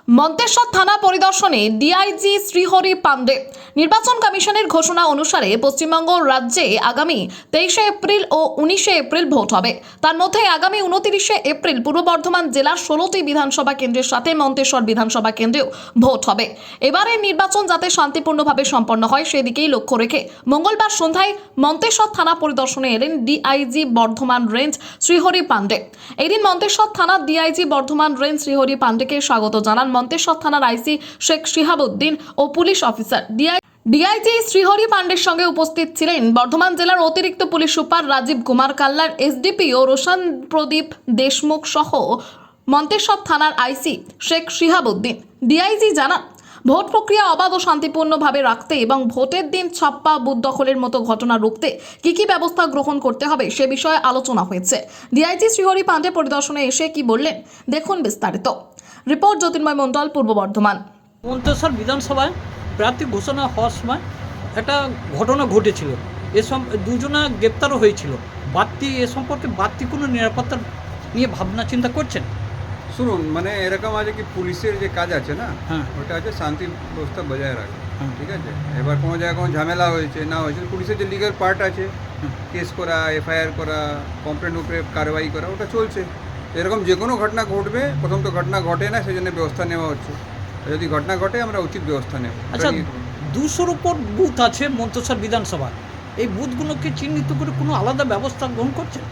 মন্তেশ্বর থানা পরিদর্শনে ডিআইজি শ্রীহরি পান্ডে। নির্বাচন কমিশনের ঘোষণা অনুসারে পশ্চিমবঙ্গ রাজ্যে আগামী 23শে এপ্রিল ও 19শে এপ্রিল ভোট হবে। তার মধ্যে আগামী 29শে এপ্রিল পূর্ব বর্ধমান জেলার 16টি বিধানসভা কেন্দ্রের সাথে মন্তেশ্বর বিধানসভা কেন্দ্রেও ভোট হবে। এবারের নির্বাচন যাতে শান্তিপূর্ণভাবে সম্পন্ন হয় সেদিকেই লক্ষ্য রেখে মঙ্গলবার সন্ধ্যায় মন্তেশ্বর থানা পরিদর্শনে এলেন ডিআইজি বর্ধমান রেঞ্জ শ্রীহরি পান্ডে। এদিন মন্তেশ্বর থানার ডিআইজি বর্ধমান রেঞ্জ শ্রীহরি পান্ডেকে স্বাগত জানান মন্তেশ্বর থানার আইসি শেখ শিহাবুদ্দিন ও পুলিশ অফিসার। ডিআইজি শ্রীহরি পান্ডের সঙ্গে উপস্থিত ছিলেন বর্ধমান জেলার অতিরিক্ত police super Rajib Kumar Kallar, SDPO Roshan Pradeep Deshmukh সহ মন্তেশ্বর থানার আইসি শেখ শিহাবুদ্দিন। ডিআইজি জানান, ভোট প্রক্রিয়া অবাধ ও শান্তিপূর্ণভাবে রাখতে এবং ভোটের দিন ছাপ্পা বুথ দখলের মতো ঘটনা রুখতে কি ব্যবস্থা গ্রহণ করতে হবে সে বিষয়ে আলোচনা হয়েছে। ডিআইজি শ্রীহরি পান্ডে পরিদর্শনে এসে কি বললেন দেখুন বিস্তারিত। রিপোর্ট জ্যোতির্ময় মণ্ডল, পূর্ব বর্ধমান। মন্তেশ্বর বিধানসভায় প্রার্থী ঘোষণা হওয়ার সময় একটা ঘটনা ঘটেছিল। দুজনা গ্রেপ্তারও হয়েছিল। এ সম্পর্কে বাড়তি কোনো নিরাপত্তা নিয়ে ভাবনা চিন্তা করছেন? শুনুন, মানে এরকম আছে কি পুলিশের যে কাজ আছে না, হ্যাঁ, ওটা আছে শান্তি ব্যবস্থা বজায় রাখা। হ্যাঁ, ঠিক আছে, এবার কোনো জায়গায় কোনো ঝামেলা হয়েছে না হয়েছে, পুলিশের যে লিগাল পার্ট আছে, কেস করা, এফআইআর করা, কমপ্লেন উপরে কারবাই করা, ওটা চলছে। এরকম যে কোনো ঘটনা ঘটবে, প্রথম তো ঘটনা ঘটে না, সেই জন্য ব্যবস্থা নেওয়া হচ্ছে। যদি ঘটনা ঘটে আমরা উচিত ব্যবস্থা নেব। আচ্ছা, 200-র উপর বুথ আছে মন্তেশ্বর বিধানসভা। এই বুথগুলোকে চিহ্নিত করে কোনো আলাদা ব্যবস্থা গ্রহণ করছেন?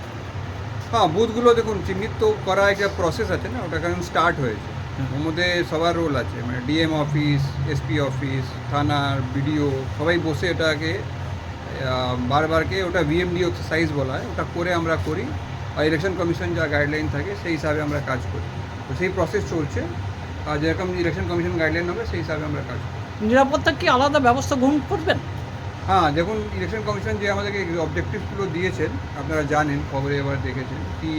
হ্যাঁ, বুথগুলো দেখুন চিহ্নিত করা একটা প্রসেস আছে না, ওটা কারণ স্টার্ট হয়েছে। ওর মধ্যে সবার রোল আছে, মানে ডিএম অফিস, এসপি অফিস, থানার বিডিও সবাই বসে ওটাকে বারবারকে ওটা ভিএমডি এক্সারসাইজ বলা হয়, ওটা করে আমরা করি। আর ইলেকশন কমিশন যা গাইডলাইন থাকে সেই হিসাবে আমরা কাজ করি। তো সেই প্রসেস চলছে, আর যেরকম ইলেকশন কমিশন গাইডলাইন হবে সেই হিসাবে আমরা কাজ করি। নিরাপত্তা কি আলাদা ব্যবস্থা গ্রহণ করবেন? হ্যাঁ, দেখুন ইলেকশন কমিশন যে আমাদেরকে অবজেক্টিভসগুলো দিয়েছেন আপনারা জানেন, খবরে এবার দেখেছেন কি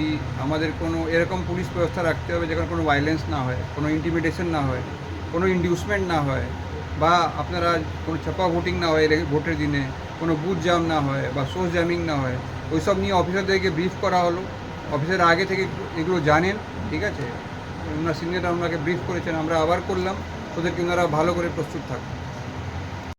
আমাদের কোনো এরকম পুলিশ ব্যবস্থা রাখতে হবে যেখানে কোনো ভায়োলেন্স না হয়, কোনো ইন্টিমিডেশন না হয়, কোনো ইনডিউসমেন্ট না হয়, বা আপনারা কোনো ছাপা ভোটিং না হয় ভোটের দিনে, কোনো বুথ জাম না হয় বা সোর্স জ্যামিং না হয়। ওইসব নিয়ে অফিসারদেরকে ব্রিফ করা হলো। অফিসার আগে থেকে এগুলো জানেন, ঠিক আছে, ওনার সিনিয়ররা ওনাকে ব্রিফ করেছেন, আমরা আবার করলাম, ওদেরকে ওনারা ভালো করে প্রস্তুত থাকবেন।